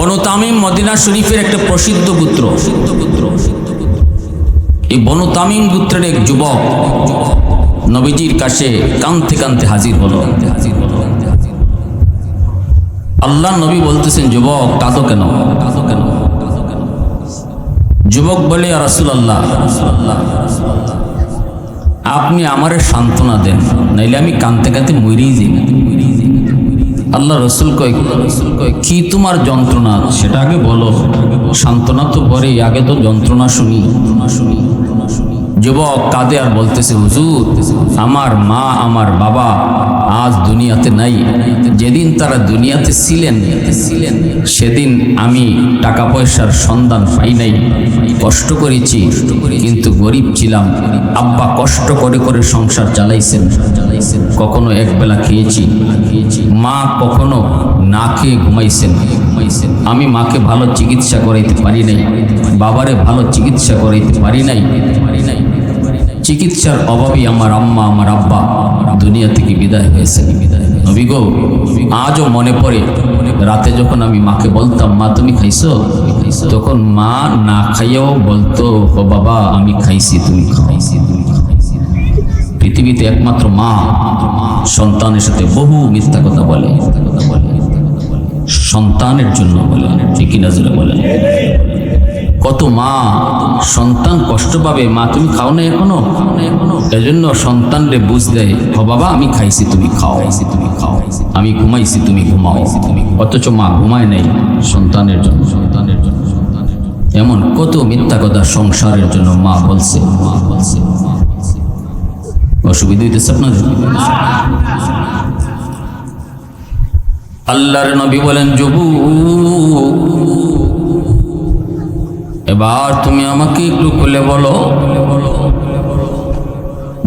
বনু Tamim Medina শরীফের একটা প্রসিদ্ধ গোত্র। এই বনু তামিম গোত্রের এক যুবক নবীজির কাছে কাঁদতে কাঁদতে হাজির হলো। আল্লাহ নবী বলতেছেন, যুবক কাঁদো কেন? যুবক বলে, ইয়া রাসূলুল্লাহ, আপনি আমারে সান্ত্বনা দেন, নাইলে আমি কাঁদতে কাঁদতে মরেই যাই। আল্লাহ রসুল কয়, কি তোমার যন্ত্রণা সেটা আগে বলো, সান্ত্বনা তো পরে, আগে তো যন্ত্রণা শুনি। যুবক কাঁদে আর বলতেছে, হুজুর, আমার মা আমার বাবা আজ দুনিয়াতে নাই। যেদিন তারা দুনিয়াতে ছিলেন সেদিন আমি টাকা পয়সার সন্ধান পাই নাই, কষ্ট করেছি, কিন্তু গরিব ছিলাম। আব্বা কষ্ট করে করে সংসার চালাইছেন, কখনো একবেলা খেয়েছি, মা কখনো না খেয়ে ঘুমাইছেন। আমি মাকে ভালো চিকিৎসা করাইতে পারি নাই, বাবারে ভালো চিকিৎসা করাইতে পারি নাই। চিকিৎসার অভাবে আমার আম্মা আমার আব্বা দুনিয়া থেকে বিদায় হয়েছে। নবী গো, আজও মনে পড়ে রাতে যখন আমি মাকে বলতাম, মা তুমি খাইছো, তখন মা না খাইয়াও বলতো, ও বাবা আমি খাইছি, তুমি খাইছি। পৃথিবীতে একমাত্র মা সন্তানের সাথে বহু মিথ্যা কথা বলে, সন্তানের জন্য বলে, ঠিক কিনা জোরে বলেন। কত মা সন্তান কষ্ট পাবে, মা তুমি খাও না এখনো, এজন্য সন্তানরে বুঝ দেয়, ও বাবা আমি খাইছি তুমি খাও, আমি ঘুমাইছি তুমি ঘুমাও। অথচ মা ঘুমায় নাই সন্তানের জন্য। এমন কত মিথ্যা কথা সংসারের জন্য মা বলছে। অসুবিধা হইতেছে আপনাদের? আল্লাহর নবী বলেন, যুবক এবার তুমি আমাকে একটু খুলে বলো।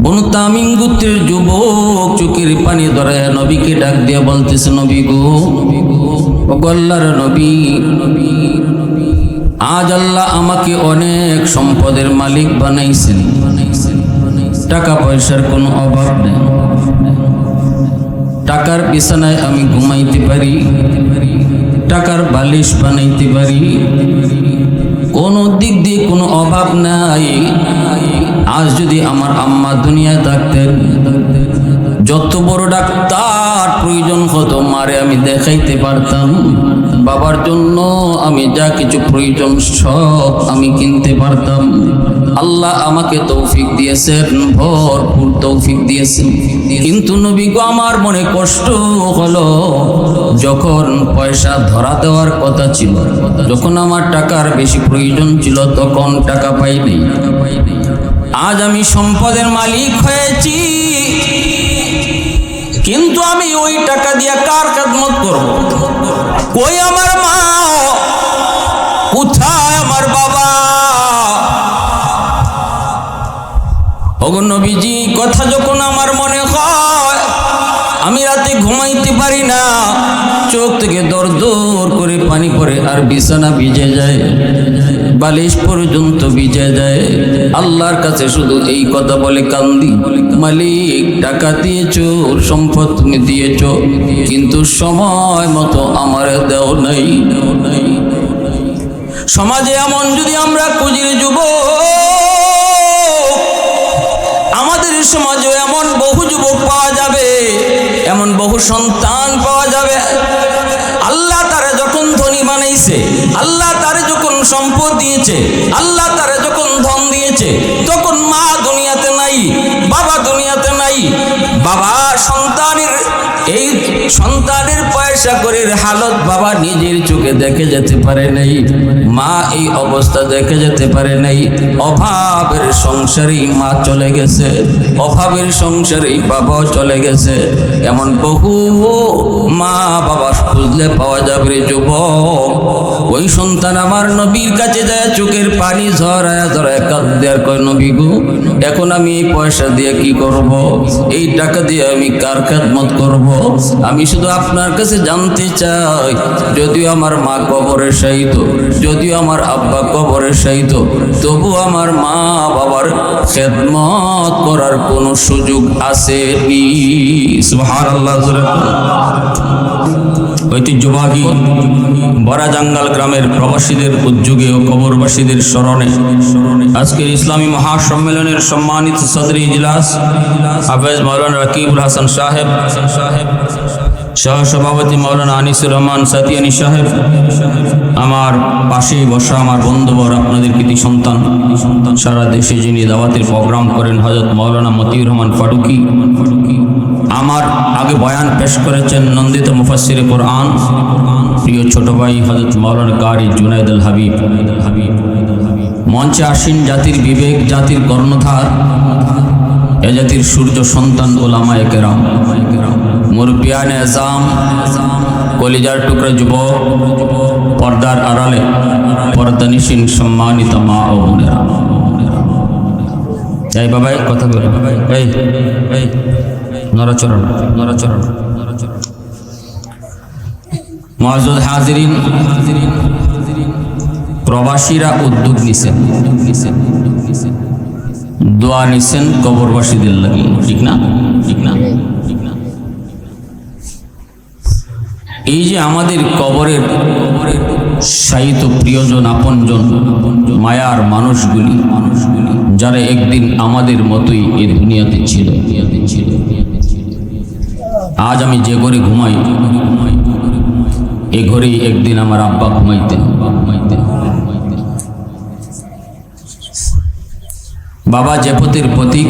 বনু তামিম গোত্রের যুবক চোখের পানি ধরে নবীকে ডাক দিয়ে বলতেছে, নবী গো, আল্লাহর নবী, আজ আল্লাহ আমাকে অনেক সম্পদের মালিক বানাইছেন, টাকা পয়সার কোনো অভাব নেই, টাকার বিছানায় আমি ঘুমাইতে পারি, টাকার বালিশ বানাইতে পারি, কোনো দিক দিয়ে কোনো অভাব নাই। আজ যদি আমার আম্মা দুনিয়ায় থাকতেন, যত বড় ডাক্তার প্রয়োজন হতো মারে আমি দেখাইতে পারতাম, বাবার জন্য আমি যা কিছু প্রয়োজন সব আমি কিনতে পারতাম। আল্লাহ আমাকে তৌফিক দিয়েছেন, ভরপুর তৌফিক দিয়েছেন। কিন্তু নবী গো, আমার মনে কষ্ট হলো, যখন পয়সা ধরা দেওয়ার কথা ছিল, যখন আমার টাকার বেশি প্রয়োজন ছিল, তখন টাকা পাইনি। আজ আমি সম্পদের মালিক হয়েছি, কিন্তু আমি ওই টাকা দিয়ে কার খেদমত করব? কই আমার মা, কোথায় আমার বাবা? ওগো নবীজি, কথা যখন আমার মনে হয়, আমি রাতে ঘুমাইতে পারি না, চোখ থেকে দর দর করে পানি পড়ে, আর বিছানা ভিজে যায়, বালিশ পর্যন্ত ভিজে যায়। আল্লাহর কাছে শুধু এই কথা বলে কান্দি, মালিক টাকা দিয়েছো, সম্পদ তুমি দিয়েছো, কিন্তু সময় মতো আমারে দেও নাই। সমাজে এমন যদি আমরা খুঁজির যুবক, আমাদের সমাজে এমন বহু যুবক পাওয়া যাবে, এমন বহু সন্তান পাওয়া যাবে। আল্লাহ তারা যখন ধনী বানাইছে, আল্লাহ তারা যখন সম্পদ দিয়েছে, আল্লাহ তারা যখন ধন দিয়েছে, তখন মা দুনিয়াতে নাই, বাবা দুনিয়াতে নাই। বাবা সন্তানের এই সন্তানের পয়সা করির হালত বাবা নিজের চোখে দেখে যেতে পারে নাই, মা এই অবস্থা দেখে যেতে পারে নাই। অভাবের সংসারেই মা চলে গেছে, অভাবের সংসারেই বাবাও চলে গেছে। এমন বহু মা বাবা খুঁজলে পাওয়া যাবে রে যুবক। ওই সন্তান সন্তান আমার নবীর কাছে যায় চোখের পানি ঝরায়া ঝরায়া কাঁদতে আর কয়, নবী গো, এখন আমি এই পয়সা দিয়ে কি করব? এই টাকা দিয়ে আমি কার খেদমত করব? আমি শুধু আপনার কাছে জানতে চাই, যদিও আমার মা কবরে শায়িত, যদিও আমার আব্বা কবরে শায়িত, তবু আমার মা বাবার খেদমত করার কোনো সুযোগ আছে কি? সুবহানাল্লাহ। ঐতিহ্যবাহী বড়াজাঙ্গাল গ্রামের প্রবাসীদের উদ্যোগে ও কবরবাসীদের স্মরণে আজকের ইসলামী মহাসম্মেলনের সম্মানিত সদরী ইজলাস হাফেজ মাওলানা রাকিবুল হাসান সাহেব, সহসভাপতি মাওলানা আনিসুর রহমান সাতিয়ানি সাহেব, আমার পাশেই বসা আমার বন্ধুবর, আপনাদের কৃতি সন্তান, সারা দেশে যিনি দাওয়াতের প্রোগ্রাম করেন হযরত মাওলানা মতিউর রহমান ফারুকি, আমার আগে বয়ান পেশ করেছেন নন্দিত মুফাসসিরে কোরআন প্রিয় ছোট ভাই হযরত মাওলানা কারি জুনায়েদুল হাবিব, মঞ্চে আসীন জাতির বিবেক, জাতির কর্ণধার, এ জাতির সূর্য সন্তান ওলামায়ে কেরাম, মুরব্বিয়ানে আযম, কলিজার টুকরা যুবক, পর্দার আড়ালে পর্দানিশীন সম্মানিত মা ও বোনেরা। এই বাবাই কথা বলে, এই এই নড়াচড়া নড়াচড়া। মুআজ্জাজ হাজিরিন, প্রবাসীরা উদ্যোগ নিছেন, দোয়া নিছেন কবরবাসীদের লাগি, ঠিক না? ঠিক না? এই যে আমাদের কবরের শায়িত প্রিয়জন, আপনজন, মায়ার মানুষগুলি, যারা একদিন আমাদের মতোই এ দুনিয়াতে ছিল, আজ আমি যে ঘরে ঘুমাই, এ ঘরেই একদিন আমার আব্বা ঘুমাইতেন। বাবা যে পথের প্রতীক,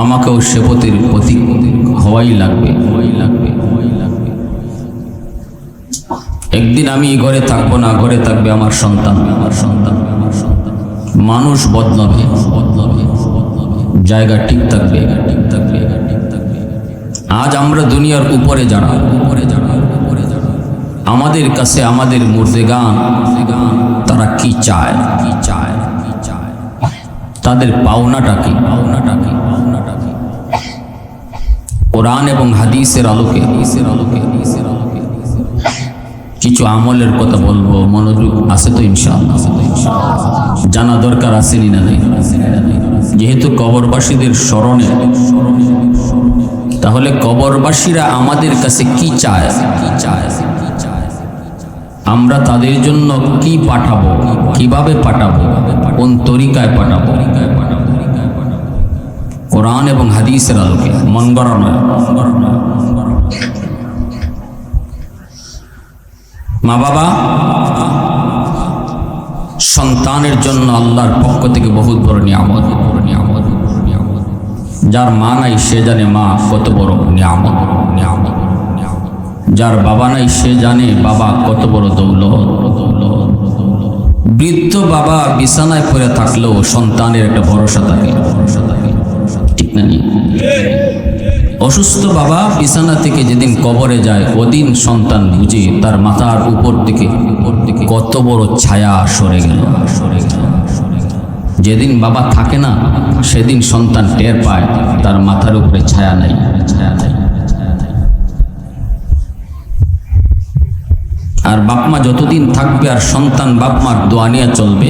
আমাকেও সে পথের প্রতীক হওয়াই লাগবে। একদিন আমি ঘরে থাকবো না, ঘরে থাকবে আমার সন্তান। মানুষ বদলাবে, জায়গা ঠিক থাকবে। আজ আমরা দুনিয়ার উপরে যারা, আমাদের কাছে আমাদের মুর্দেগান তারা কি চায়, তাদের পাওনাটা কি? কোরআন এবং হাদিসের আলোকে কিছু আমলের কথা বলবো, মনোযোগ আছে তো ইনশাআল্লাহ? জানা দরকার আসেনি না নাই? যেহেতু কবরবাসীদের স্মরণে, তাহলে কবরবাসীরা আমাদের কাছে কি চায়, আমরা তাদের জন্য কি পাঠাবো, কিভাবে পাঠাবো, কোন তরিকায় পাঠাবো, কোরআন এবং হাদিসের আলোকে, মন গড়া নয়। মা বাবা সন্তানের জন্য আল্লাহর পক্ষ থেকে বহুত বড় নিয়ামত। যার মা নাই সে জানে মা কত বড় নিয়ামত। যার বাবা নাই সে জানে বাবা কত বড় দৌলত। বৃদ্ধ বাবা বিছানায় পড়ে থাকলেও সন্তানের একটা ভরসা থাকে, ঠিক না? অসুস্থ বাবা বিছানা থেকে যেদিন কবরে যায়, ওদিন সন্তান বুঝে তার মাথার উপর থেকে কত বড় ছায়া সরে গেল। যেদিন বাবা থাকে না, সেদিন সন্তান টের পায় তার মাথার উপরে ছায়া নাই। আর বাপমা যতদিন থাকবে আর সন্তান বাপমার দোয়া নিয়ে চলবে,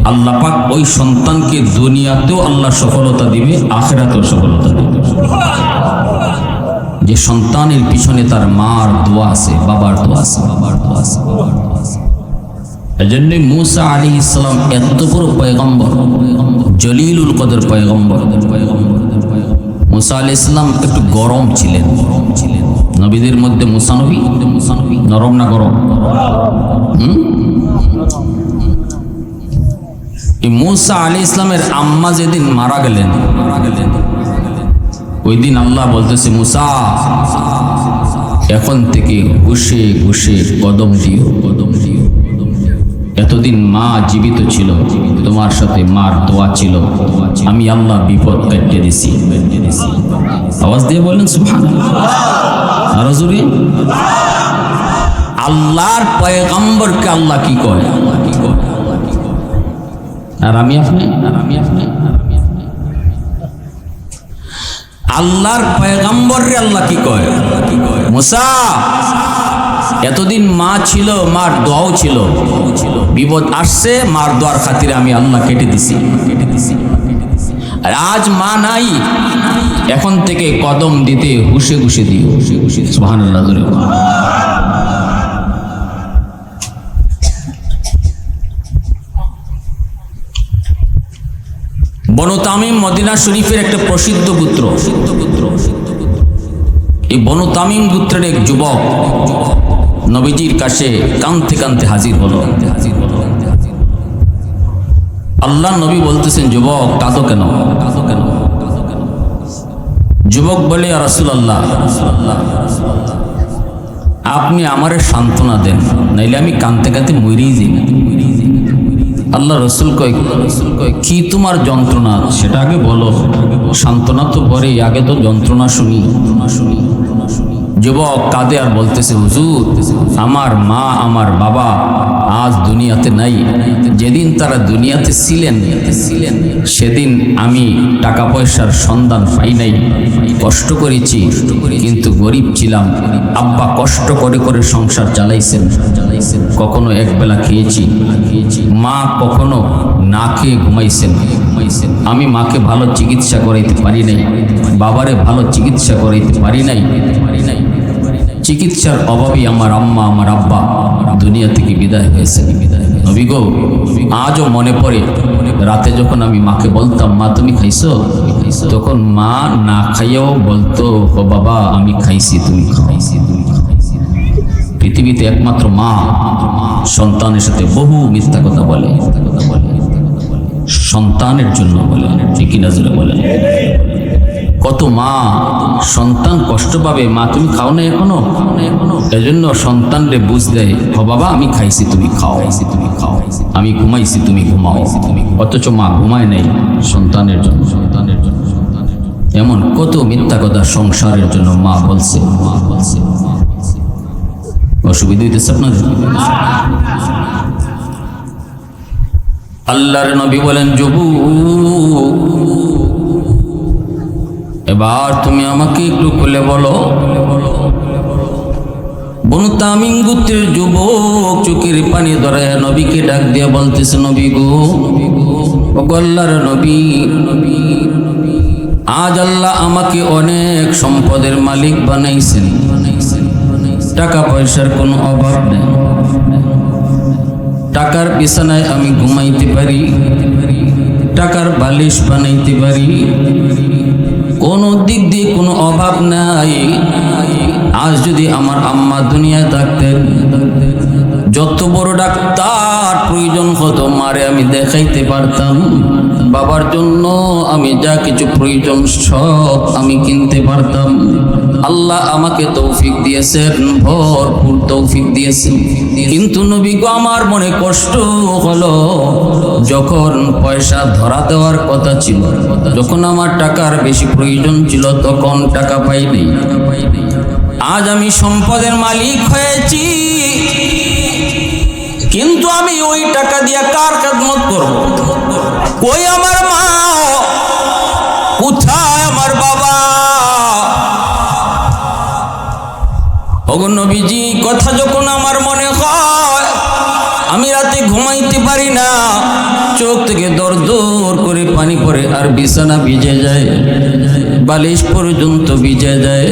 আল্লাহ পাক ওই সন্তানকে দুনিয়াতেও আল্লাহ সফলতা দিবে, আখিরাতেও সফলতা দিবে। যে সন্তানের পিছনে তার মার দোয়া আছে, বাবার দোয়া আছে। এজন্য মুসা আলাইহিস সালাম এত বড় পয়গম্বর, জলিলুল কদর পয়গম্বর। মুসা আলাইহিস সালাম একটু গরম ছিলেন। নবীদের মধ্যে মুসা নবী নরম না গরম? মুসা আলাইহিস সালামের আম্মা যেদিন মারা গেলেন, ওই দিন আল্লাহ বলতেছে, মুসা এখন থেকে ঘুষে ঘুষে কদম দিও। এতদিন মা জীবিত ছিল, তোমার সাথে মার দোয়া ছিল, আমি আল্লাহ বিপদ কাটিয়ে দিছি। আওয়াজ দিয়ে বললেন সুবহানাল্লাহ। আরো জোরে। আল্লাহর পয়গম্বরকে আল্লাহ কি কয়? আর আমি আপনি আল্লাহর পয়গম্বররে আল্লাহ কি কয়? মুসা, এতদিন মা ছিল, মার দোয়াও ছিল, বিপদ আসছে, মার দোয়ার খাতিরে আমি আল্লাহ কেটে দিছি। আর আজ মা নাই, এখন থেকে কদম দিতে হুশে হুশে দিও। সুবহানাল্লাহ। বনু তামিম মদিনা শরীফের একটা প্রসিদ্ধ গোত্র। এই বনু তামিম গোত্রের এক যুবক নবীজির কাছে কাঁদতে কাঁদতে হাজির হলো। আল্লাহ নবী বলতেছেন, যুবক কাঁদো কেন? যুবক বলে, ইয়া রাসূলুল্লাহ, আপনি আমারে সান্ত্বনা দেন, নাইলে আমি কাঁদতে কাঁদতে মরেই যাই। আল্লাহ রসুল কয়, কি তোমার যন্ত্রণা সেটা আগে বলো, সান্ত্বনা তো পরে, আগে তো যন্ত্রণা শুনি। যুবক কাঁদে আর বলতেছে, হুজুর, আমার মা আমার বাবা আজ দুনিয়াতে নাই। যেদিন তারা দুনিয়াতে ছিলেন সেদিন আমি টাকা পয়সার সন্ধান পাই নাই, কষ্ট করেছি, কিন্তু গরিব ছিলাম। আব্বা কষ্ট করে করে সংসার চালাইছেন, কখনো একবেলা খেয়েছি, মা কখনো না খেয়ে ঘুমাইছেন। আমি মাকে ভালো চিকিৎসা করাইতে পারি নাই, বাবারে ভালো চিকিৎসা করাইতে পারি নাই। চিকিৎসার অভাবে আমার আম্মা আমার আব্বা দুনিয়া থেকে বিদায় হয়েছে। নবী গো, আজও মনে পড়ে, রাতে যখন আমি মাকে বলতাম, মা তুমি খাইছো, তখন মা না খাইয়াও বলতো, ও বাবা আমি খাইছি, তুমি খাইছি। পৃথিবীতে একমাত্র মা সন্তানের সাথে বহু মিথ্যা কথা বলে, সন্তানের জন্য বলে, ঠিক কিনা জোরে বলেন। কত মা সন্তান কষ্ট পাবে, মা তুমি খাও না এখনো, এজন্য সন্তানরে বুঝ দেয়, ও বাবা আমি খাইছি তুমি খাও, আমি ঘুমাইছি তুমি ঘুমাও। অথচ মা ঘুমায় নাই সন্তানের জন্য। এমন কত মিথ্যা কথা সংসারের জন্য মা বলছে। অসুবিধা হইতেছে আপনাদের? আল্লাহর নবী বলেন, যুবক এবার তুমি আমাকে একটু খুলে বলো। বনু তামিম গোত্রের যুবক চোখের পানি ধরায় নবীকে ডাক দিয়ে বলতেছে, নবী গো, আল্লাহর নবী, আজ আল্লাহ আমাকে অনেক সম্পদের মালিক বানাইছেন, টাকা পয়সার কোনো অভাব নেই, টাকার বিছানায় আমি ঘুমাইতে পারি, টাকার বালিশ বানাইতে পারি, কোনো দিক দিয়ে কোনো অভাব নাই। আজ যদি আমার আম্মা দুনিয়ায় থাকতেন, যত বড় ডাক্তার প্রয়োজন হতো মারে আমি দেখাইতে পারতাম, বাবার জন্য আমি যা কিছু প্রয়োজন সব আমি কিনতে পারতাম। আল্লাহ আমাকে তৌফিক দিয়েছেন, ভরপুর তৌফিক দিয়েছেন। কিন্তু নবী গো, আমার মনে কষ্ট হলো, যখন পয়সা ধরা দেওয়ার কথা ছিল, যখন আমার টাকার বেশি প্রয়োজন ছিল, তখন টাকা পাইনি। আজ আমি সম্পদের মালিক হয়েছি, কিন্তু আমি ওই টাকা দিয়ে কার খেদমত করব? কই আমার মা, কোথায় আমার বাবা? ওগো নবীজি, কথা যখন আমার মনে হয়, আমি রাতে ঘুমাইতে পারি না, চোখ থেকে দর দর করে পানি পড়ে, আর বিছানা ভিজে যায়, বালিশ পর্যন্ত ভিজে যায়।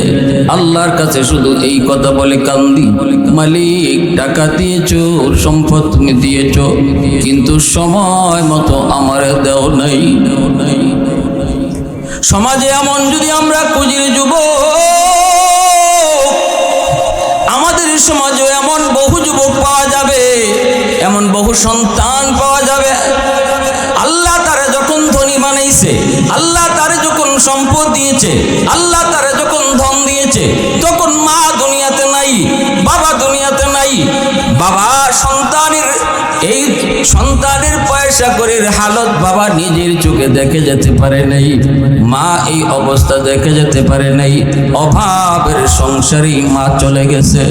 আল্লাহর কাছে শুধু এই কথা বলে কান্দি, মালিক টাকা দিয়েছো, সম্পদ তুমি দিয়েছো, কিন্তু সময় মতো আমারে দেও নাই। সমাজে এমন যদি আমরা খুঁজির যুবক, আমাদের সমাজে এমন বহু যুবক পাওয়া যাবে, এমন বহু সন্তান পাওয়া যাবে। আল্লাহ তারা যখন ধনী বানাইছে, আল্লাহ তারা যখন সম্পদ দিয়েছে, আল্লাহ তারা যখন ধন দিয়েছে, তখন মা দুনিয়াতে নাই, বাবা দুনিয়াতে নাই। বাবা সন্তানের এই সন্তানের পয়সা করির হালত বাবা নিজের চোখে দেখে যেতে পারে নাই, মা এই অবস্থা দেখে যেতে পারে নাই। অভাবের সংসারেই মা চলে গেছে,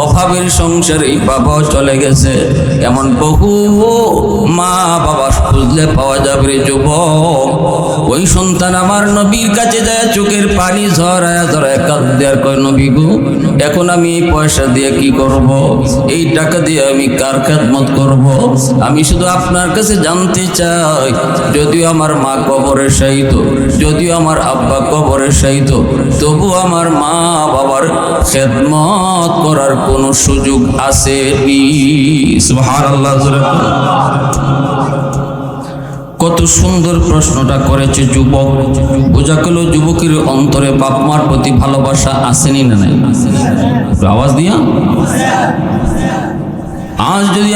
অভাবের সংসারেই বাবাও চলে গেছে। এমন বহু মা বাবা খুঁজলে পাওয়া যাবে রে যুবক। ওই সন্তান আমার নবীর কাছে যায়, চোখের পানি ঝরায় ঝরায় কাঁদতে আর কয়, নবী গো, এখন আমি এই পয়সা দিয়ে কি করব? এই টাকা দিয়ে আমি কার খেদমত করব? আমি শুধু আপনার কাছে জানতে চাই, যদিও আমার মা কবরে শায়িত, যদিও আমার আব্বা কবরে শায়িত, তবু আমার মা বাবার খেদমত করার কোনো সুযোগ আছে? সুবহানাল্লাহ। কত সুন্দর প্রশ্নটা করেছে যুবক। বোঝা গেল যুবকের অন্তরে বাপ মার প্রতি ভালোবাসা আসেনি না নাই? আওয়াজ দিয়া। আজ যদি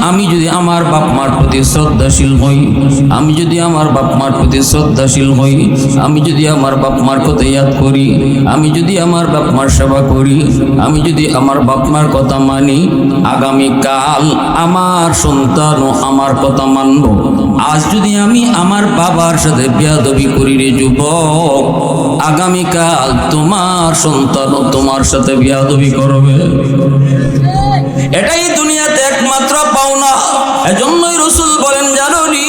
আমি যদি আমার বাপ মার প্রতি শ্রদ্ধাশীল হই, আমি যদি আমার বাপ মার প্রতি শ্রদ্ধাশীল হই, আমি যদি আমার বাপ মার কথা ইয়াদ করি, আমি যদি আমার বাপ মার সেবা করি, আমি যদি আমার বাপ মার কথা মানি, আগামীকাল আমার সন্তানও আমার কথা মানব। আজ যদি আমি আমার বাবার সাথে বেয়াদবি করি রে যুবক, আগামীকাল তোমার সন্তানও তোমার সাথে বেয়াদবি করবে। এটাই দুনিয়াতে একমাত্র পাওনা। এজন্যই রাসূল বলেন, জানোনি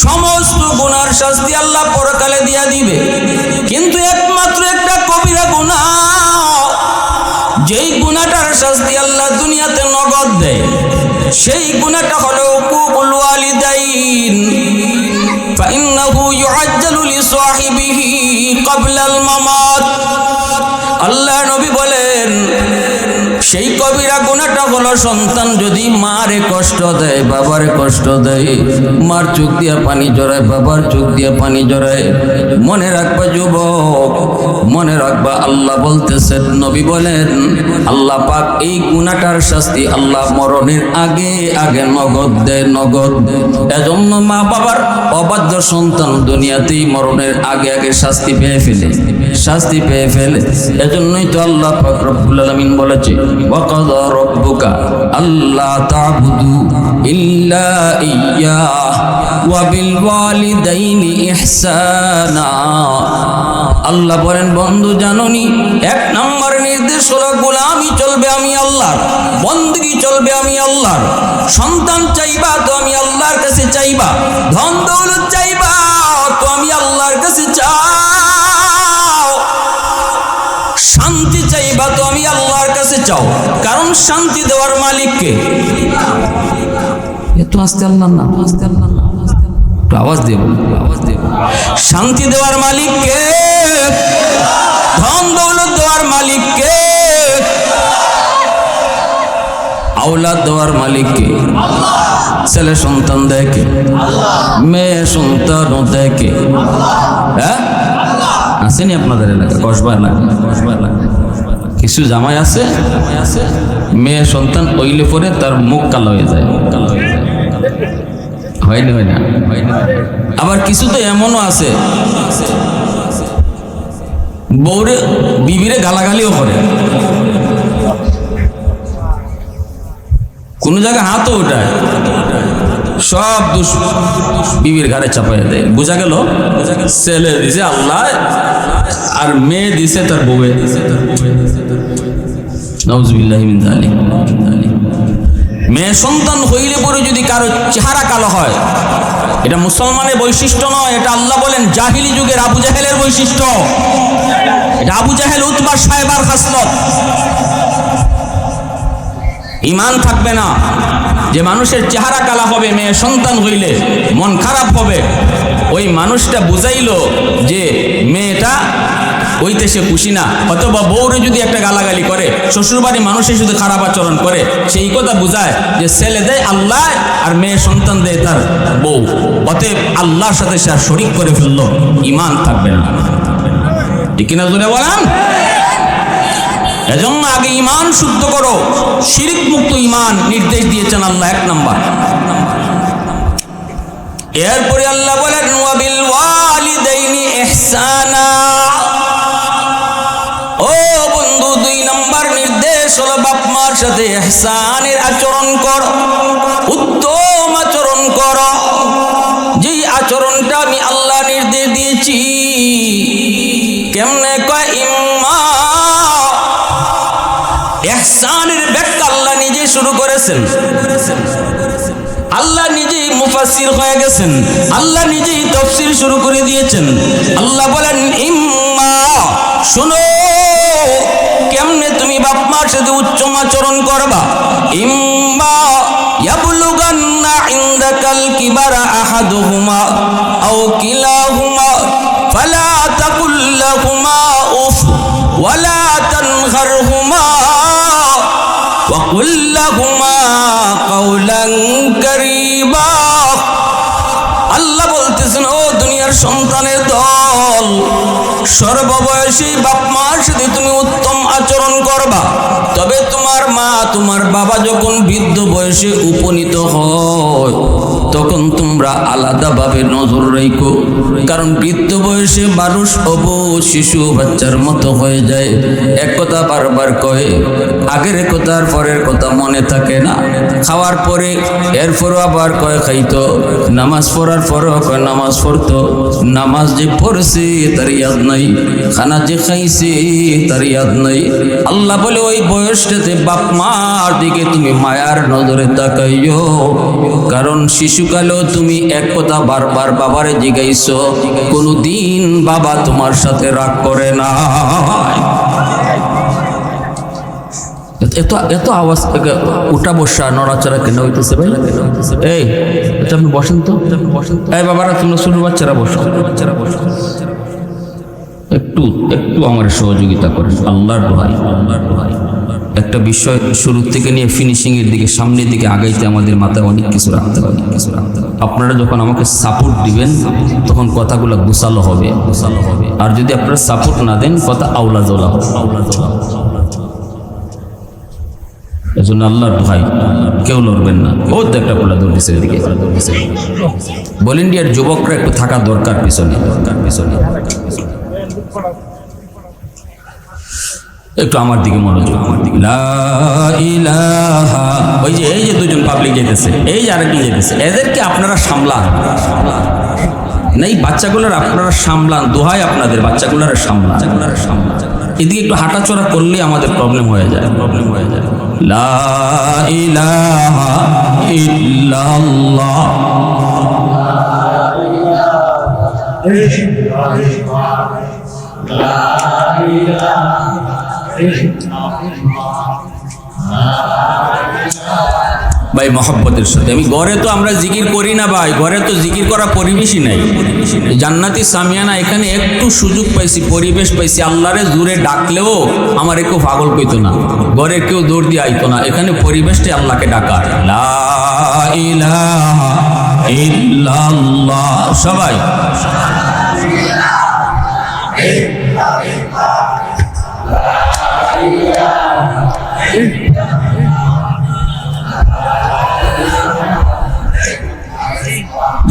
সমস্ত গুনার শাস্তি আল্লাহ পরকালে দিয়া দিবে, কিন্তু একমাত্র একটা কবিরা গুনাহ, যেই গুনাহটার শাস্তি আল্লাহ দুনিয়াতে নগদ দেয়, সেই গুনাহটা হলো উকুকুল ওয়ালিদাইন। ফাইন্নাহু ইউআজ্জালু লিসাহিবিহি ক্বাবলাল মামাত। আল্লাহ নবী বলেন, সেই কবিরা গুনাহটা হলো সন্তান যদি মারে কষ্ট দেয়, বাবারে কষ্ট দেয়, মার চোখ দিয়া পানি জড়ায়, বাবার চোখ দিয়া পানি জড়ায়। মনে রাখবা যুবক, মনে রাখবা, আল্লাহ বলতেছেন, নবী বলেন, আল্লাহ পাক এই গুনাহটার শাস্তি আল্লাহ মরণের আগে আগে নগদ দেয়, নগদ। এজন্য মা বাবার অবাধ্য সন্তান দুনিয়াতেই মরণের আগে আগে শাস্তি পেয়ে ফেলে, শাস্তি পেয়ে ফেলে। এজন্যই তো আল্লাহ পাক রব্বুল আলামিন বলেছে, ওয়াকাযা রাব্বুকা আল্লা তা'বুদু ইল্লা ইয়্যাহু ওয়া বিল ওয়ালিদাইনি ইহসানা। আল্লাহ বলেন, বন্ধু জানোনি, এক নম্বর নির্দেশ হলো গোলামি চলবে আমি আল্লাহর, বন্দেগী চলবে আমি আল্লাহর। সন্তান চাইবা তো আমি আল্লাহর কাছে চাইবা, ধন দৌলত চাইবা তো আমি আল্লাহর কাছে চাও, শান্তি চাইবা তো আমি আল্লাহর কাছে চাও। কারণ শান্তি দেওয়ার মালিক কে? এত আস্তে আল্লাহ না, আস্তে আল্লাহ না, আওয়াজ দেব, আওয়াজ দেব। শান্তি দেওয়ার মালিক কে? ধন দৌলত দেওয়ার মালিক কে? আওলাদ দেওয়ার মালিক কে? ছেলে সন্তান দেয় কে? মেয়ে সন্তানও দেয় কে? হ্যাঁ, আসেনি আপনাদের এলাকা, কসবা এলাকা, কসবা এলাকা কিছু জামাই আছে, মেয়ে সন্তান হইলে পরে তার মুখ কালো হয়ে যায়, কালো হয়ে যায়, হয়নি, হয় না, হয়নি। আবার কিছু তো এমনও আছে, বউরে বিবিরে গালাগালিও করে, কোন জায়গায় হাতও উঠায়, সব দোষ বিবির ঘাড়ে চাপাই দেয়। বোঝা গেল ছেলে দিছে আল্লাহ আর মেয়ে দিছে তার বউয়ে। নাউযুবিল্লাহি মিন যালিক। মেয়ে সন্তান হইলে পরে যদি কারো চেহারা কালো হয়, এটা মুসলমানের বৈশিষ্ট্য নয়, এটা আল্লাহ বলেন জাহিলি যুগের আবু জাহেলের বৈশিষ্ট্য। এটা আবু জাহেল, উতবা, সাইবার খাসলত। ঈমান থাকবে না। যে মানুষের চেহারা কালা হবে, মেয়ে সন্তান হইলে মন খারাপ হবে, ওই মানুষটা বুঝাইলো যে মেয়েটা ওইতে সে খুশি না। অথবা বউরে যদি একটা গালাগালি করে, শ্বশুরবাড়ি মানুষে শুধু খারাপ আচরণ করে, সেই কথা বুঝায় যে ছেলে দেয় আল্লাহ আর মেয়ে সন্তান দেয় তার বউ, অতএব আল্লাহর সাথে সে আর শরিক করে ফেললো, ঈমান থাকবে না। ঠিক কিনা জোরে বলেন? এজন্য আগে ঈমান শুদ্ধ করো, শিরক মুক্ত ঈমান নির্দেশ দিয়েছেন আল্লাহ, এক নাম্বার। এরপরে আল্লাহ বলেন, ওয়া বিল ওয়ালিদাইনি ইহসানা। ও বন্ধু, দুই নাম্বার নির্দেশ হলো বাপ মার সাথে ইহসানের আচরণ করো, উত্তম আচরণ করো। যেই আচরণটা আমি আল্লাহ নির্দেশ দিয়েছি। কেমনে কয়? ইম্মা, ইহসানের ব্যাখ্যা আল্লাহ নিজে শুরু করেছেন। আল্লাহ নিজেই মুফাসসির হয়ে গেছেন, আল্লাহ নিজেই তাফসীর শুরু করে দিয়েছেন। আল্লাহ বলেন ইম্মা, শোনো কেমনে তুমি বাপ মার সাথে উত্তম আচরণ করবা। ইম্মা ইয়াবলুগান্না ইনদাকাল কিবারা আহাদুহুমা আও কিলাহুমা ফালা তাকুল লাহুমা উফ ওয়ালা তানহারহুমা ওয়া কুল লাহুমা কাওলান কারীমা। আল্লাহ বলতেছেন, ও দুনিয়ার সন্তানের দল, সর্ববয়সী বাপ মার সাথে তুমি উত্তম আচরণ করবা। তবে তোমার মা তোমার বাবা যখন বৃদ্ধ বয়সে উপনীত হয় তখন তোমরা আলাদাভাবে নজর রাখো, কারণ বৃদ্ধ বয়সে মানুষ অবুঝ শিশু বাচ্চার মতো হয়ে যায়। এক কথা বারবার কয়, আগের কথার পরের কথা মনে থাকে না। খাওয়ার পরে এরপরও আবার কয় খাইতো, নামাজ পড়ার পরেও কয় নামাজ পড়তো। নামাজ যে পড়ছে তার ইয়াদ নাই, খানা যে খাইছে তার ইয়াদ নাই। আল্লাহ বলে ওই বয়সটাতে বাপ মার দিকে তুমি মায়ার নজরে তাকাইও, কারণ শিশুকালেও তুমি এক কথা বারবার বাবারে জিগাইছো, কোনদিন বাবা তোমার সাথে রাগ করে না। এত আওয়াজ উঠা বসা নড়াচড়া কেন হইতেছে ভাই? এই আপনি বসেন তো, এই বাবারা তোমরা ছোট বাচ্চারা বসো, একটু একটু আমার সহযোগিতা করেন আল্লাহর দোহাই। একটা বিষয় শুরু থেকে নিয়ে ফিনিশিং এর দিকে, সামনের দিকে আগাইতে আমাদের মাথায় অনেক কিছু রাখতে হবে। আপনারা যখন আমাকে সাপোর্ট দিবেন তখন কথাগুলো গোছালো হবে। আর যদি আপনারা সাপোর্ট না দেন কথা আউলা জোলা হবে। এজন্য আল্লাহর দোহাই কেউ লড়বেন না। ও একটা পোলা দৌড়িছে এদিকে। বল ইন্ডিয়ার যুবকরা একটু থাকা দরকার পিছনে। একটু আমার দিকে মনোযোগ, আমার দিকে। লা ইলাহা, ওই যে এই যে দুজন পাবলিক যেতেছে, এই যে আরেকজন যেতেছে, এদেরকে আপনারা সামলান। এই বাচ্চাগুলোর আপনারা সামলান, দোহাই আপনাদের, বাচ্চাগুলোর সামলান। এদিকে একটু হাঁটাচড়া করলে আমাদের প্রবলেম হয়ে যায়। লা ইলাহা ইল্লাল্লাহ। ভাই মহব্বতের সাথে, আমি ঘরে তো আমরা জিকির করি না ভাই, ঘরে তো জিকির করা পরিবেশই নাই। জান্নাতি সামিয়ানা এখানে একটু সুযোগ পাইছি, পরিবেশ পাইছি, আল্লাহরে জোরে ডাকলেও আমার একটু পাগল কইতো না, ঘরে কেউ দৌড় দিয়ে আইতো না। এখানে পরিবেশটাই আল্লাহকে ডাকার। লা ইলাহা ইল্লাল্লাহ। সবাই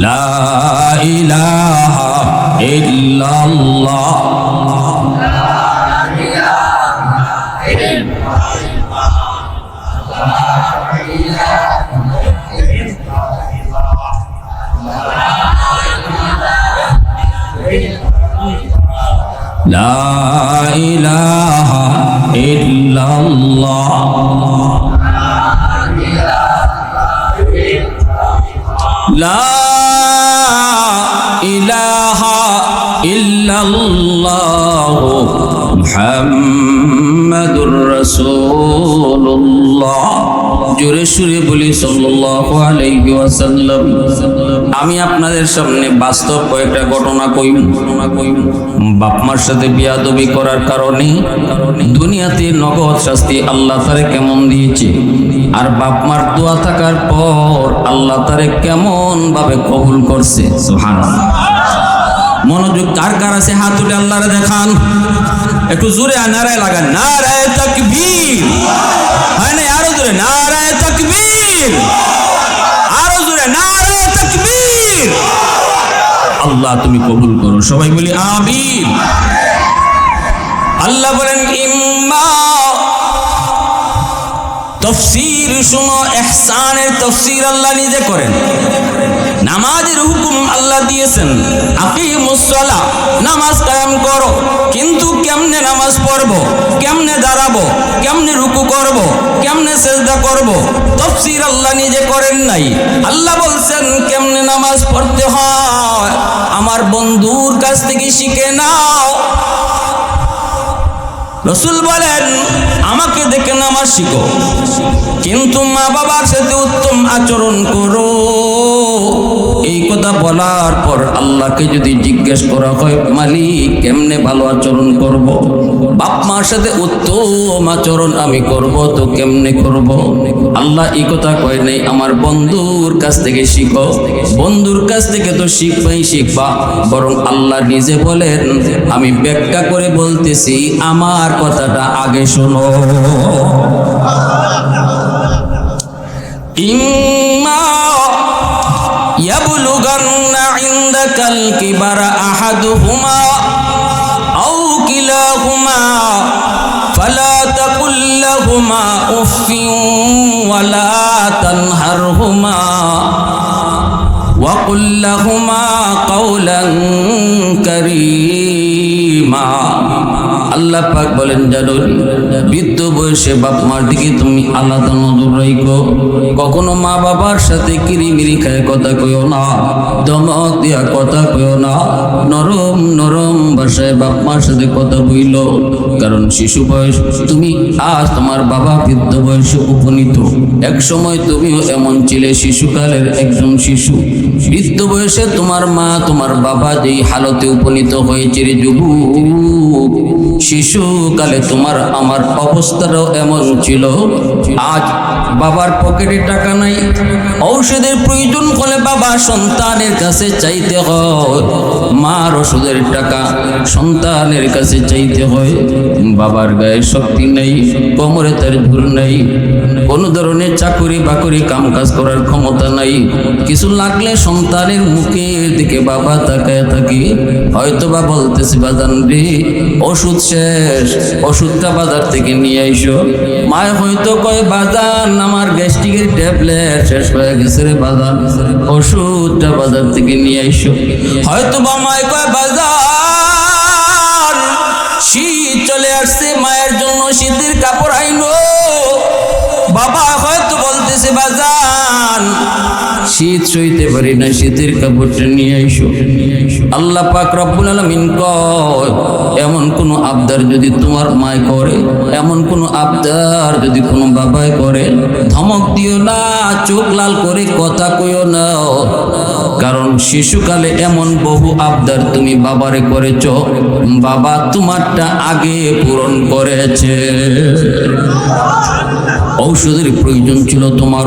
লা ইলাহা ইল্লাল্লাহ। লা ইলাহা ইল্লাল্লাহ। লা ইলাহা ইল্লাল্লাহ মুহাম্মাদুর রাসূলুল্লাহ। জোরে সুরে বলি সাল্লাল্লাহু আলাইহি ওয়াসাল্লাম। আমি আপনাদের সামনে বাস্তব কয়েকটা ঘটনা কইম। বাপ মার সাথে বিয়াদবি করার কারণে দুনিয়াতে নগদ শাস্তি আল্লাহ তারে কেমন দিয়েছে, আর বাপ মার দোয়া থাকার পর আল্লাহ তারে কেমন ভাবে কবুল করছে। সুবহানাল্লাহ। মনোযোগ কার কার আছে হাত তুলে আল্লাহরে দেখান, একটু জোরে নারায়ে লাগান। নারায়ে তাকবীর। হয় না? আরো জোরে নারায়ে তাকবীর, আরো জোরে নারায়ে তাকবীর। আল্লাহ তুমি কবুল করো, সবাই বলি আমিন। আল্লাহ বলেন ইম্মা তাফসীর শুনো, ইহসানের তাফসীর আল্লাহ নিজে করেন। নামাজের হুকুম আল্লাহ দিয়েছেন, আকিমুস সালাহ, নামাজ কায়েম করো। কিন্তু কেমনে নামাজ পড়বো, কেমনে দাঁড়াবো, কেমনে রুকু করব, কেমনে সেজদা করব, তাফসীর আল্লাহ নিজে করেন নাই। আল্লাহ বলছেন কেমনে নামাজ পড়তে হয় আমার বন্ধুর কাছ থেকে শিখে নাও। রাসূল বলেন আমাকে দেখে নামাজ শিখো, কিন্তু মা বাবার সাথে উত্তম আচরণ করো। এই কথা বলার পর আল্লাহকে যদি জিজ্ঞেস করা হয় মালিক কেমনে ভালো আচরণ করব, বাপ মার সাথে উত্তম আচরণ আমি করব, তো কেমনে করব? আল্লাহ এই কথা কয় নাই আমার বন্ধুর কাছ থেকে শিখো। বন্ধুর কাছ থেকে তো শিখবা, বরং আল্লাহ নিজে বলেন আমি ব্যাখ্যা করে বলতেছি, আমার কথাটা আগে শোনো। ইম্মা ইয়াবলুগান্না ইনদাকাল কিবারা আহাদুহুমা আও কিলাহুমা ফালা তাকুল লাহুমা উফফিন ওয়ালা তানহারহুমা ওয়া কুল লাহুমা কাওলান কারীমা। আল্লাহ পাক বলেন জানুন, বৃদ্ধ বয়সে বাপ মার দিকে তুমি আলাদা নজর রাখো। কখনো মা বাবার সাথে কিরিমিরি খায় কথা কইও না, ধমক দিয়া কথা কইও না, নরম নরম ভাষায় বাপ মার সাথে কথা বইল। কারণ শিশু বয়স, তুমি আজ তোমার বাবা বৃদ্ধ বয়সে উপনীত, এক সময় তুমিও এমন ছিলে, শিশুকালের একজন শিশু। বৃদ্ধ বয়সে তোমার মা তোমার বাবা যেই হালতে উপনীত হয়েছে রে যুবক, শিশুকালে তোমার আমার অবস্থাটাও এমন ছিল। আজ বাবার পকেটে টাকা নাই, ঔষধের প্রয়োজন হলে বাবা সন্তানের কাছে চাইতে হয়, মার ওষুধের টাকা সন্তানের কাছে চাইতে হয়। বাবার গায়ে শক্তি নেই, কোমরে তার ঝুল নেই, কোনো ধরনের চাকরি বাকরি কাম কাজ করার ক্ষমতা নাই। কিছু লাগলে সন্তানের মুখের দিকে বাবা তাকায় থাকি, হয়তো বা বলতেছে বাজান রে ওষুধ শেষ, ওষুধটা বাজার থেকে নিয়ে আইসো। মায় হয়তো কয় বাজান আমার গ্যাস্ট্রিকের ট্যাবলেট শেষ হয়ে গেছে রে বাজান, ওষুধটা বাজার থেকে নিয়ে আইসো। হয়তো বা মায় কয় বাজান শীত চলে আসছে, মায়ের জন্য শীতের কাপড় আইনো। বাবা হয়তো বলতেছে বাজান শীত সইতে পারি না, শীতের কাপড়টা নিয়ে আইসো। আল্লাহ পাক রব্বুল আলামিন কয় এমন কোন আবদার যদি তোমার মায় করে, এমন কোন আবদার যদি কোনো বাবায় করে, ধমক দিও না, চোখ লাল করে কথা কইও না। কারণ শিশুকালে এমন বহু আবদার তুমি বাবারে করেছ, বাবা তোমারটা আগে পূরণ করেছে। ঔষধের প্রয়োজন ছিল তোমার,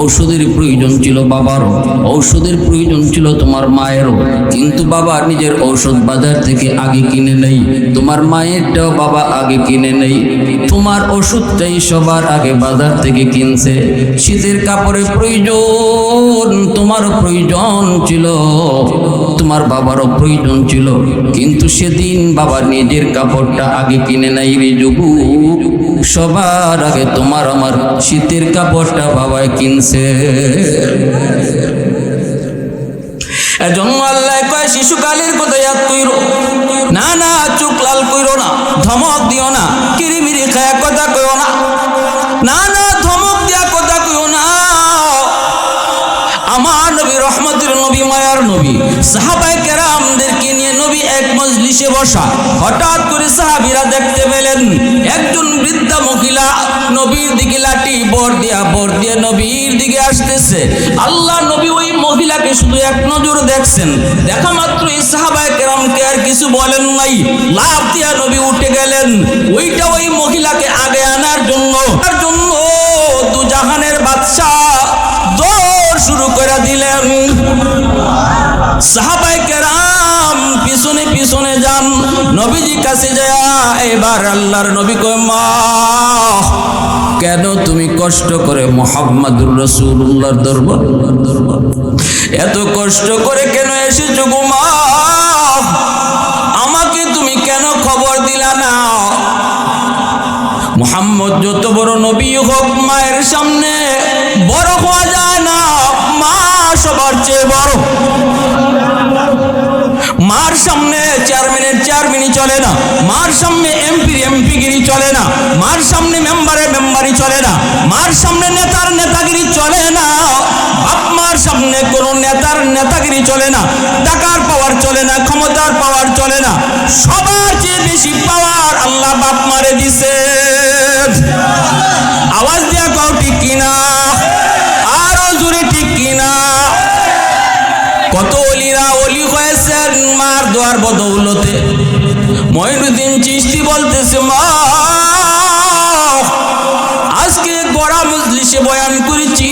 ঔষধের প্রয়োজন ছিল বাবারও, ঔষধের প্রয়োজন ছিল তোমার মায়েরও, কিন্তু বাবা নিজের ঔষধ বাজার থেকে আগে কিনে নেই, তোমার মায়েরটাও বাবা আগে কিনে নেই, তোমার ওষুধটাই সবার আগে বাজার থেকে কিনছে। শীতের কাপড়ের প্রয়োজন তোমারও প্রয়োজন ছিল, তোমার বাবারও প্রয়োজন ছিল, কিন্তু সেদিন বাবা নিজের কাপড়টা আগে কিনে নাই রে যুবক, সবার আগে তোমার আমার শীতের কাপড়টা বাবাই কিনছে। এজন্য আল্লাহ কয় শিশুকালের কথা ইয়াদ কইরো না, না চোখ লাল কইরো না, ধমক দিও না, কিরিমিরি খায়া কথা কইও না, না না ধমক দিয়া কথা কইও না। আমার নবী রহমতের নবী, মায়ার নবী, সাহাবায়ে কেরামদেরকে নিয়ে নবী এক মজলিসে বসা। হঠাৎ করে সাহাবীরা দেখতে পেলেন একজন বৃদ্ধা মহিলা নবীর দিকে লাঠি বর দিয়া নবীর দিকে আসতেছে। আল্লাহ নবী ওই মহিলাকে শুধু এক নজর দেখছেন, দেখা মাত্রই সাহাবায়ে কেরামকে আর কিছু বলেন নাই, লাফ দিয়া নবী উঠে গেলেন ওইটা ওই মহিলাকে আগে আনার জন্য। দু জাহানের বাদশা দৌড় শুরু করে দিলেন। সাহাবায়ে কেরাম পিছনে পিছনে যান, নবীজি কাছে যায়। এবার আল্লাহর নবী কয় মা কেন তুমি কষ্ট করে মুহাম্মাদুর রাসূলুল্লাহর দরবার এত কষ্ট করে কেন এসেছো গো মা? আমাকে তুমি কেন খবর দিলা না? মুহাম্মদ মুহাম্মদ যত বড় নবী হোক, মায়ের সামনে বড় হওয়া যায় না। মা সবার চেয়ে বড়। মার সামনে চেয়ারম্যানই চলে না, মার সামনে এমপিগিরি চলে না, মার সামনে মেম্বারি চলে না, মার সামনে নেতাগিরি চলে না। বাপ মার সামনে কোনো নেতাগিরি চলে না, টাকার পাওয়ার চলে না, ক্ষমতার পাওয়ার চলে না। সবার চেয়ে বেশি পাওয়ার আল্লাহ বাপ মারে দিছে। আওয়াজ দিয়া কও ঠিক কিনা, আরো জোরে ঠিক কিনা। কত অলিরা অলি হয়েছেন মার দোয়ার বদৌলতে। মঈনুদ্দিন চিশতি বলতেছে, মা আজকে গড়া মজলিসে বয়ান করেছি,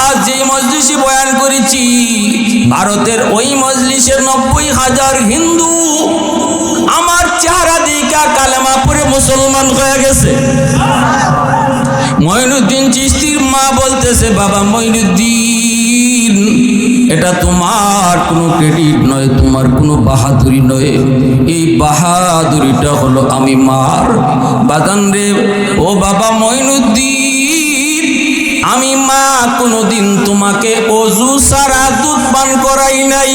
আজ যে মজলিসে বয়ান করেছি, ভারতের ওই মজলিসের 90,000 হিন্দু আমার চেহারা দেখা কালেমা পড়ে মুসলমান হয়ে গেছে। মঈনুদ্দিন চিশতির মা বলতেছে, বাবা মঈনুদ্দিন, এটা তোমার কোনো ক্রেডিট নয়, তোমার কোনো বাহাদুরি নয়, এই বাহাদুরিটা হলো আমি মার। বাদান রে, ও বাবা মঈনুদ্দিন, আমি মা কোনোদিন তোমাকে অজু সারা দুধ পান করাই নাই।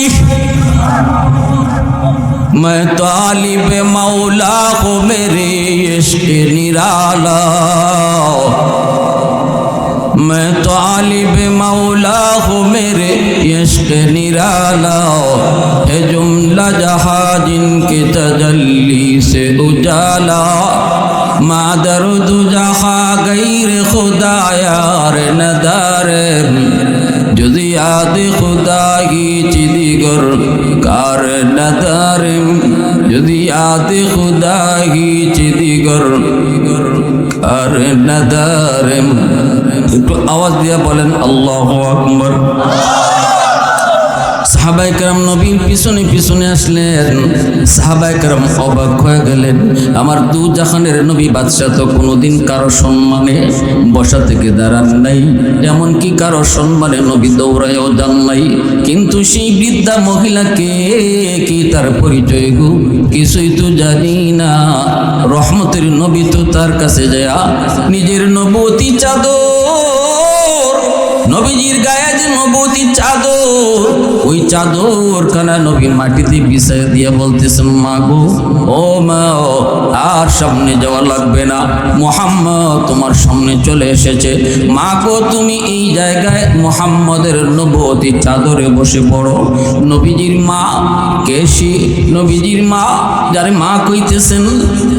मैं तालिब मौला को मेरे इश्क निराला, मैं तालिब मौला को मेरे इश्क निराला, है जुमला जहां जिनके तजल्ली से उजाला, मादरुद जहां गैर खुदा यार नदार, যদি আদে খুদাহি চিদিগর কার নদারিম, যদি আদে খুদাহি চিদিগর কার নদারিম। একটু আওয়াজ দিয়ে বলেন আল্লাহু আকবার। সাহাবায়ে কেরাম নবীর পিছনে পিছনে আসলেন। সাহাবায়ে কেরাম অবাক হয়ে গেলেন। আমার দু জাহানের নবী বাদশাহ তো কোনোদিন কারো সম্মানে বসা থেকে দাঁড়ান নাই, এমনকি কারো সম্মানে নবী দৌড়ায়ও যান নাই। কিন্তু সেই বৃদ্ধা মহিলাকে কি তার পরিচয় গো কিছুই তো জানি না। রহমতের নবী তো তার কাছে যায় নিজের নবুয়তি চাদর, নবীজির গায়ে যে নবুয়তি চাদর, ওই চাদর খানা নবী মাটিতে বিছাই দিয়ে বলতেছেন, মা গো, ও মা, আর সামনে যাওয়া লাগবে না, মুহাম্মদ তোমার সামনে চলে এসেছে। মা গো, তুমি এই জায়গায় মুহাম্মদের নবুয়তি চাদরে বসে পড়ো। নবীজির মা কেশি, নবীজির মা যারে মা কইতেছেন,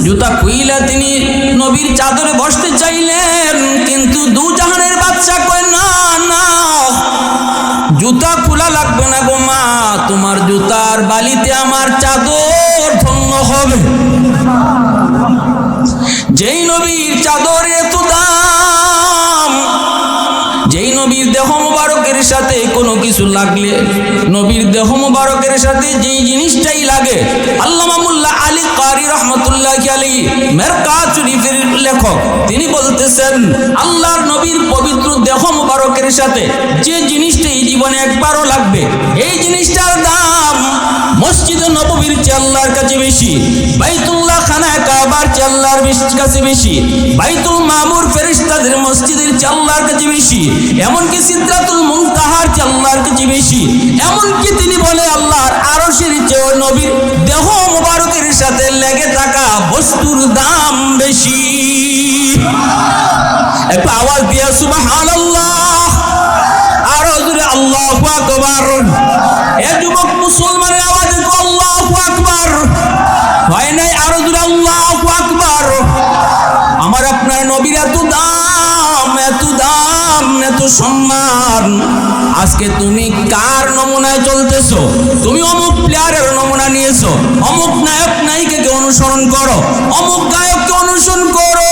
জুতা খুইলা তিনি নবীর চাদরে বসতে চাইলেন, কিন্তু দু জাহানের বাদশা কয়, না না, জুতা খোলা লাগবে না গো মা, তোমার জুতার বালিতে আমার চাদর ধন্য হবে। যেই নবীর চাদর এত দাম, যেই নবীর দেহ মুবারকের সাথে কোনো কিছু লাগলে, নবীর দেহ মুবারকের সাথে যেই জিনিসটাই লাগে, আল্লামা মুল্লা আলী কারি রহমতুল্লাহি আলাইহি মেরকাত শরীফের লেখক, তিনি বলতেছেন, আল্লাহর নবীর পবিত্র দেহ মুবারকের সাথে যে জিনিসটা এই জীবনে একবারও লাগবে, এই জিনিসটার দাম মসজিদে নববীর চেয়ে আল্লাহর কাছে বেশি, বাইতুল্লাহ খানা কাবার চেয়ে আল্লাহর কাছে বেশি, বাইতুল মামুর ফেরেশতাদের মসজিদের চেয়ে আল্লাহর কাছে বেশি, এমনকি সিদরাতুল মুনতাহার চেয়ে আল্লাহর কাছে বেশি, এমনকি তিনি বলে আল্লাহর আরশের চেয়ে নবীর দেহ মুবারকের সাথে লেগে থাকা বস্তুর দাম বেশি। একটু আওয়াজ দিয়ে সুবহানাল্লাহ, আরো জোরে আল্লাহু আকবার। এ যুবক মুসলমানের আওয়াজ আল্লাহু আকবার হয় নাই? আরো জোরে আল্লাহু আকবার। আমার আপনার নবীর এত দাম, এত দাম, এত সম্মান। আজকে তুমি কার নমুনায় চলতেছো? তুমি অমুক প্লেয়ারের নমুনা নিয়েছো, অমুক নায়ক নায়িকাকে অনুসরণ করো, অমুক গায়ককে অনুসরণ করো,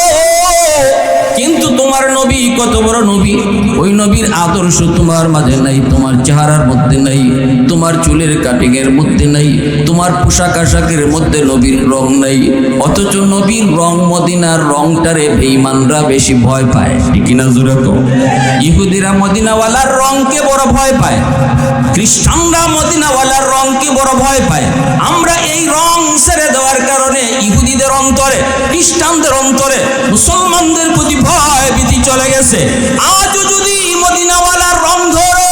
কিন্তু তোমার নবী কত বড় নবী, ওই নবীর আদর্শ তোমার মাঝে নাই, তোমার চেহারার মধ্যে নাই, তোমার চুলের কাটিং এর মধ্যে নাই, তোমার পোশাক আশাকের মধ্যে নবীর রং নাই। অথচ নবীর রং, মদিনার রংটারে বেঈমানরা বেশি ভয় পায়, ঠিক না জোরে কও? ইহুদিরা মদিনাওয়ালার রংকে বড় ভয় পায়, খ্রিস্টানরা মদিনাওয়ালার রংকে বড় ভয় পায়। আমরা এই রং ছেড়ে দেওয়ার কারণে ইহুদিদের ইহুদিদের অন্তরে, খ্রিস্টানদের অন্তরে, মুসলমানদের প্রতি ভয় ভীতি চলে গেছে। আজও যদি মদিনাওয়ালার রং ধরো,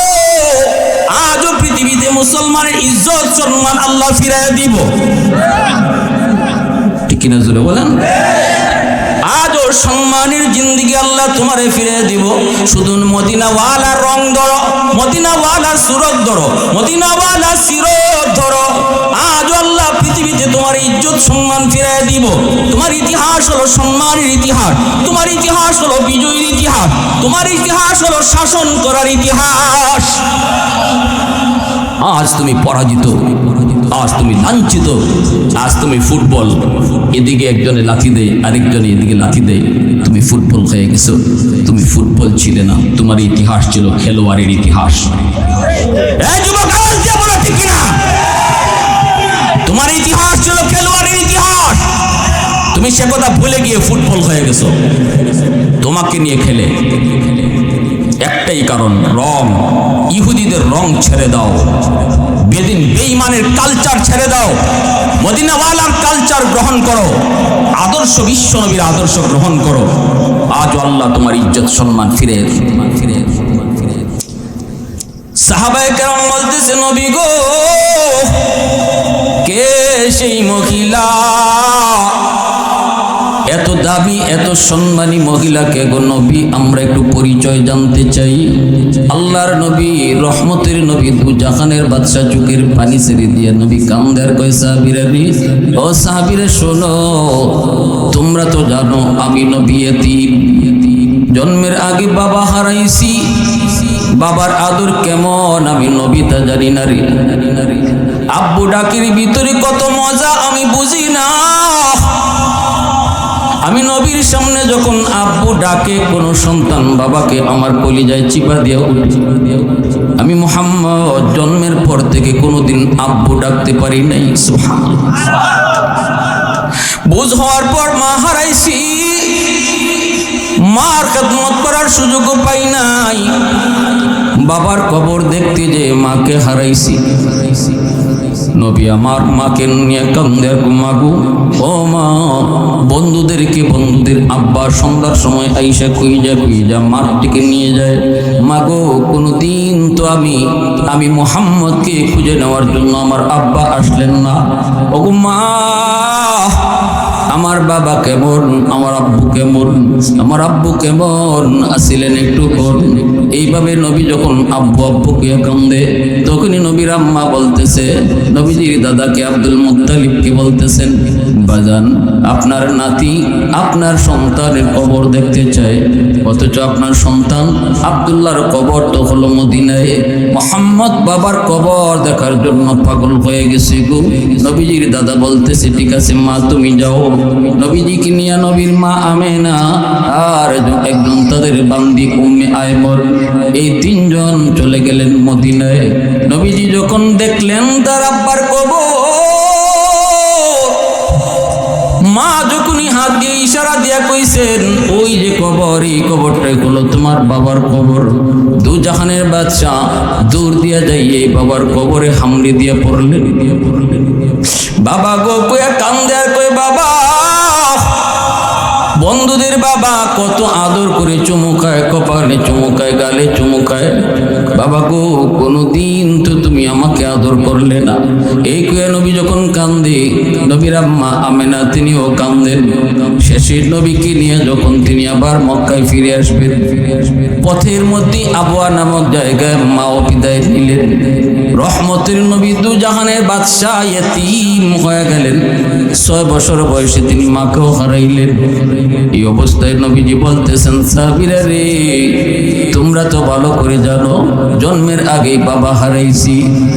আজও পৃথিবীতে মুসলমানের ইজ্জত সম্মান আল্লাহ ফিরাইয়া দিব। ঠিক কিনা জোরে বলেন? আজও সম্মানের জিন্দিগি আল্লাহ তোমারে ফিরে দিব। শুধু মদিনাওয়ালার রং ধরো, মদিনাওয়ালার সুরত ধরো, মদিনাওয়ালার সিরত ধরো, আজও আল্লাহ পৃথিবীতে তোমার ইজ্জত সম্মান ফিরে দিব। তোমার ইতিহাস হলো সম্মানের ইতিহাস, তোমার ইতিহাস হলো বিজয়ের ইতিহাস, তোমার ইতিহাস হলো শাসন করার ইতিহাস। আজ তুমি পরাজিত, আজ তুমি লাঞ্ছিত, আজ তুমি ফুটবল, এদিকে একজনে লাথি দেয়, আরেকজনে এদিকে লাথি দেয়, তুমি ফুটবল হয়ে গেছো। তুমি ফুটবল ছিলে না, তোমার ইতিহাস ছিল খেলোয়াড়ের ইতিহাস। ঠিক না? তোমার ইতিহাস ছিল খেলোয়াড়ের ইতিহাস। তুমি সে কথা ভুলে গিয়ে ফুটবল হয়ে গেছো। তোমাকে নিয়ে খেলে একটাই কারণ, রং। ইহুদিদের রং ছেড়ে দাও, বেঈমানের কালচার ছেড়ে দাও, মদিনাওয়ালার কালচার গ্রহণ করো, আদর্শ বিশ্ব নবীর আদর্শ গ্রহণ করো। আজ আল্লাহ তোমার ইজ্জত সম্মান ফিরে। সাহাবায়ে কেরাম বলতেছে, নবী গো, কে সেই মহিলা, এত দামি এত সম্মানী মহিলাকে গো নবী, আমরা একটু পরিচয় জানতে চাই। আল্লাহর নবী, রহমতের নবী, দু জাহানের বাদশা চোখের পানি ছেড়ে দিয়ে নবী কান্দার কয়, সাহাবীরা রে, ও সাহাবীরা শোনো, তোমরা তো জানো আমি নবী এতিম, জন্মের আগে বাবা হারাইছি, বাবার আদর কেমন আমি নবী তা জানি না রে। আব্বু ডাকের ভিতরে কত মজা আমি বুঝি না। আমি নবীর সামনে যখন আব্বু ডাকে কোনো সন্তান বাবাকে, আমার কলিজায় চিপা দিয়া উঠে। আমি মুহাম্মদ জন্মের পর থেকে কোনোদিন আব্বু ডাকতে পারি নাই। সুবহানাল্লাহ। বুঝ হওয়ার পর মা হারাইছি, মার খেদমত করার সুযোগও পাই নাই। বাবার কবর দেখতে যে মাকে হারাইছি। নবী আমার মাকে নিয়ে কান্দে, মাগো ও মা, বন্ধুদের আব্বা সন্ধ্যার সময় আইসা কুইজা মাঠটিকে নিয়ে যায়। মাগো, কোনোদিন তো আমি মুহাম্মদকে খুঁজে নেওয়ার জন্য আমার আব্বা আসলেন না। ওগো মা, আমার বাবা কেমন, আমার আব্বু কেমন, আমার আব্বু কেমন আসিলেন একটু কোন। এইভাবে নবী যখন আব্বুকে কান্দে, তখনই নবীর আম্মা বলতেছে, নবীজির দাদাকে আব্দুল মুত্তালিবকে বলতেছেন, বাজান, আপনার নাতি আপনার সন্তানের কবর দেখতে চায়, অথচ আপনার সন্তান আব্দুল্লাহর কবর তো হলো মদিনায়। মুহাম্মদ বাবার কবর দেখার জন্য পাগল হয়ে গেছে গো। নবীজির দাদা বলতেছে, ঠিক আছে মা, তুমি যাও। নবীজিকে নিয়ে নবীর মা আমেনা আর একজন তাদের বান্দি উম্মে আয়মর, এই তিনজন চলে গেলেন মদিনায়। নবীজি যখন দেখলেন তার আব্বার কবর, মা যখনই হাত দিয়ে ইশারা দিয়া কইছেন, ওই যে কবর, এই কবরটাই হলো তোমার বাবার কবর। দু জাহানের বাদশা দূর দিয়া যাইয়ে বাবার কবরে হামলি দিয়া পড়লেন। বাবা গো কয়া কান্দে আর কই, বাবা, বন্ধুদের বাবা কত আদর করে চুমুকায়, কপালে চুমুকায়, গালে চুমুকায়। বাবা গো, কোনোদিন তো তুমি আমাকে আদর করলে না। এই কুয়া নবী যখন কান্দে, নবীর আম্মা আমেনা তিনিও কান্দেন। শেষে নবীকে নিয়ে যখন তিনি আবার মক্কায় ফিরে আসবেন, পথের মধ্যে আবওয়া নামক জায়গায় মাও বিদায় নিলেন। রহমতের নবী দু জাহানের বাদশা ইতিম হয়ে গেলেন। 6 বছর বয়সে তিনি মাকেও হারাইলেন। এই অবস্থায় নবীজি বলতেছেন, সাহাবীরা রে, তোমরা তো ভালো করে জানো, জন্মের আগেই বাবা হারাইছি,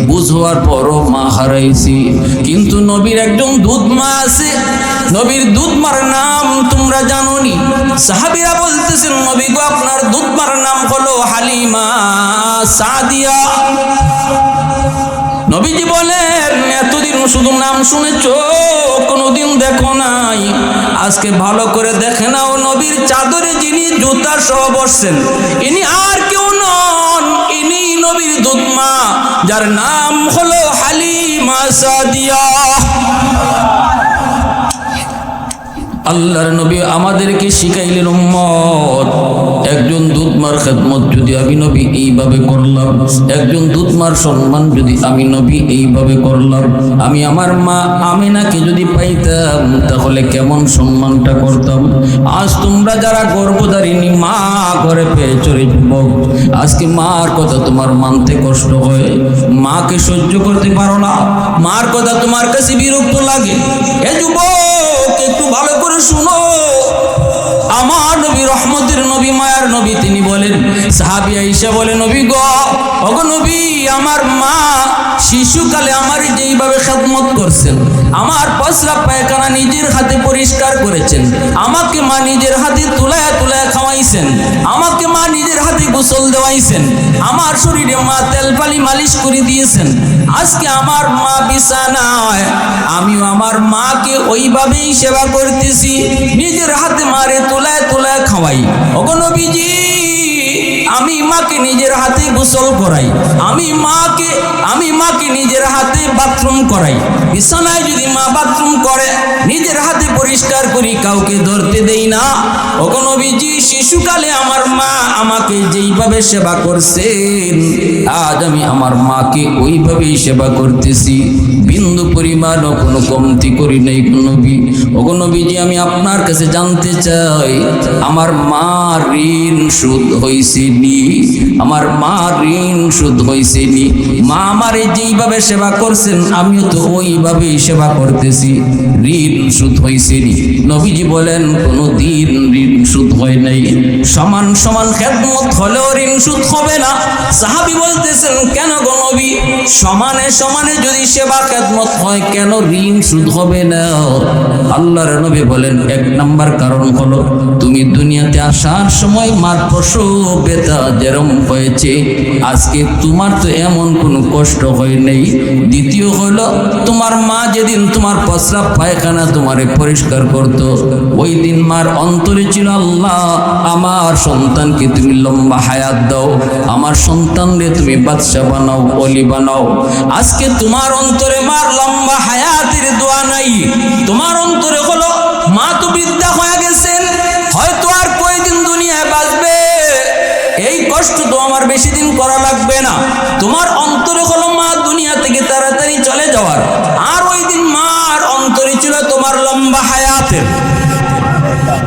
বুঝ হওয়ার পরও মা হারাইছি, কিন্তু নবীর একজন দুধ মা আছে। নবীর দুধ মার নাম তোমরা জানোনি? সাহাবীরা বলতেছেন, নবী গো, আপনার দুধ মার নাম হলো হালিমা সাদিয়া। নবীজি বলেন, এতদিন শুধু নাম শুনেছো, কোনোদিন দেখো নাই, আজকে ভালো করে দেখে নাও। নবীর চাদরে যিনি জুতা সহ বসছেন, ইনি আর কেউ নন, ইনি নবীর দুধ মা, যার নাম হলো হালিমা সাদিয়া। আল্লাহর নবী আমাদেরকে শিখাইলেন, উম্মত একজন দুধমার খেদমত যদি আমি নবী এইভাবে করলাম, একজন দুধমার সম্মান যদি আমি নবী এইভাবে করলাম, আমি আমার মা আমিনাকে যদি পাইতাম তাহলে কেমন সম্মানটা করতাম। আজ তোমরা যারা গর্ভধারিণী মা করে পেয়েছো রে যুবক, আজকে মার কথা তোমার মানতে কষ্ট হয়, মাকে সহ্য করতে পারো না, মার কথা তোমার কাছে বিরক্ত লাগে। এ যুবক একটু ভালো করে শুনো, আমার নবী রহমতের নবী মায়ার নবী তিনি বলেন, সাহাবী আয়েশা বলে, নবী গো, ওগো নবী, আমার মা শিশুকালে আমার যেইভাবে খেদমত করছেন, আমার প্রস্রাব পায়খানা নিজের হাতে পরিষ্কার করেছেন, আমাকে মা নিজের হাতে তুলায়া তুলায়া খাওয়াইছেন, আমাকে মা নিজের হাতে গোসল দেওয়াইছেন, আমার শরীরে মা তেল পালি মালিশ করে দিয়েছেন। আজকে আমার মা বিছানায়, আমিও আমার মাকে ওইভাবেই সেবা করতেছি, নিজের হাতে মারে তুলায় তুলায় খাওয়াই। ওগো নবীজি, আমি মাকে নিজের হাতে গোসল করাই, আমি মাকে নিজের হাতে বাথরুম করাই, বিছানায় যদি মা বাথরুম করে নিজের হাতে পরিষ্কার করি, কাউকে ধরতে দেই না। ওগো নবীজি, শিশুকালে আমার মা আমাকে যেইভাবে সেবা করছেন, আজ আমি আমার মাকে ওইভাবেই সেবা করতেছি, বিন্দু পরিমাণও কোনো কমতি করি নাই নবী। ওগো নবীজি, আমি আপনার কাছে জানতে চাই, আমার মা ঋণ শোধ হইছে নি? আমার মা ঋণ শোধ হইছে নি? মা আমারে যেইভাবে সেবা করছেন আমিও তো ওইভাবেই সেবা করতেছি, ঋণ শোধ হইছে নি? নবীজি বলেন, কোনো দিন ঋণ শোধ হয় নাই। সমান সমান খেদমত হলেও ঋণ শোধ হবে না। সাহাবী বলতেছেন, কেন গো নবী, সমানে সমানে যদি সেবা খেদমত হয় কেন ঋণ শোধ হবে না? আল্লাহর নবী বলেন, এক নাম্বার কারণ হলো, তুমি দুনিয়াতে আসার সময় মার প্রসব ব্যথা যেরকম হয়েছে, আজকে তোমার তো এমন কোনো কষ্ট হয় নাই। দ্বিতীয় হলো, তোমার মা যেদিন তোমার প্রস্রাব পায়খানা তোমারে পরিষ্কার করত, ওই দিন মার অন্তরে ছিল, আল্লাহ আমার সন্তানকে তুমি লম্বা হায়াত দাও, আমার সন্তানরে তুমি বাদশা বানাও, অলি বানাও। আজকে তোমার অন্তরে মার লম্বা হায়াতের দোয়া নাই, তোমার অন্তরে হলো মা তো বৃদ্ধা হয়ে গেছেন, হয়তো আর কয়দিন দুনিয়ায় বাঁচবে, এই কষ্ট তো আমার বেশি দিন করা লাগবে না। তোমার অন্তরে হলো মা দুনিয়া থেকে তাড়াতাড়ি চলে যাওয়ার, আর ওই দিন মার অন্তরে ছিল তোমার লম্বা হায়াতের।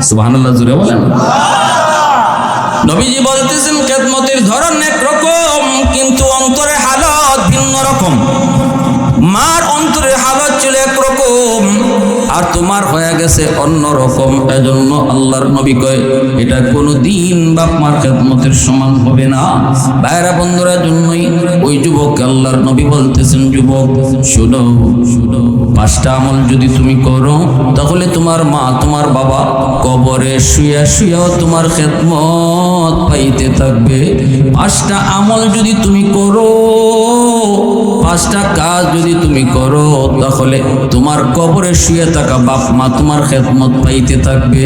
সুবহানাল্লাহ, জুড়ে বলেন। নবীজি বলতেছেন, খেদমতের ধরন একরকম, কিন্তু অন্তরের হালত ভিন্ন রকম। মার অন্তরের হালত ছিল একরকম, আর তোমার হয়ে গেছে অন্য রকম। এজন্য আল্লাহর নবী কয়, এটা কোনো দিন বাপ মার খেদমতের সমান হবে না। ভাইরা বন্ধুরা, জন্যই ওই যুবককে আল্লাহর নবী বলতেছেন, যুবক শুনো, পাঁচটা আমল যদি তুমি করো তাহলে তোমার মা তোমার বাবা কবরে শুয়া শুয়াও তোমার খেদমত পাইতে থাকবে। পাঁচটা আমল যদি তুমি করো, পাঁচটা কাজ যদি তুমি করো, তাহলে তোমার কবরে শুয়ে থাকা বাপ মা তোমার খেদমত পাইতে থাকবে।